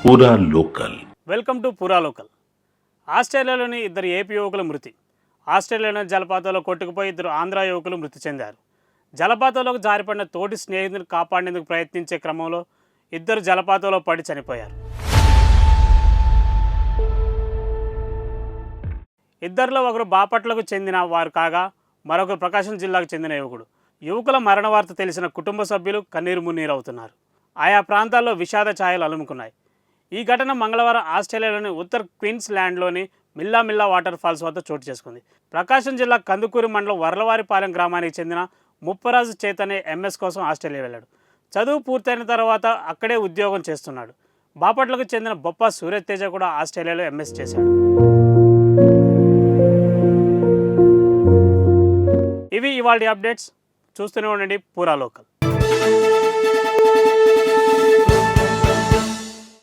పూరా local. Welcome to పూరా local. ఆస్ట్రేలియాలోని ఇద్దరు ఏపీ యువకుల మృతి. ఆస్ట్రేలియాలోని జలపాతంలో కొట్టుకుపోయి ఇద్దరు ఆంధ్ర యువకులు మృతి చెందారు. జలపాతంలోకి జారిపడిన తోటి స్నేహితుని కాపాడేందుకు ప్రయత్నించే క్రమంలో ఇద్దరు జలపాతంలో పడి చనిపోయారు. ఇద్దరిలో ఒకరు బాపట్లకు చెందిన వారు కాగా మరొకరు ప్రకాశం జిల్లాకు చెందిన యువకుడు. యువకుల మరణ వార్త తెలిసిన కుటుంబ సభ్యులు కన్నీరు మున్నీరవుతున్నారు. ఆయా ప్రాంతాల్లో విషాద ఛాయలు అలుముకున్నాయి. ఈ ఘటన మంగళవారం ఆస్ట్రేలియాలోని ఉత్తర క్వీన్స్లాండ్లోని మిల్లా వాటర్ ఫాల్స్ వద్ద చోటు చేసుకుంది. ప్రకాశం జిల్లా కందుకూరు మండలం వరలవారిపాలెం గ్రామానికి చెందిన ముప్పరాజు చైతన్య ఎంఎస్ కోసం ఆస్ట్రేలియా వెళ్ళాడు. చదువు పూర్తయిన తర్వాత అక్కడే ఉద్యోగం చేస్తున్నాడు. బాపట్లకు చెందిన బొప్ప సూర్యతేజ తేజ కూడా ఆస్ట్రేలియాలో ఎంఎస్ చేశాడు. ఇవి ఇవాళ అప్డేట్స్. చూస్తూనే ఉండండి పూరా లోకల్.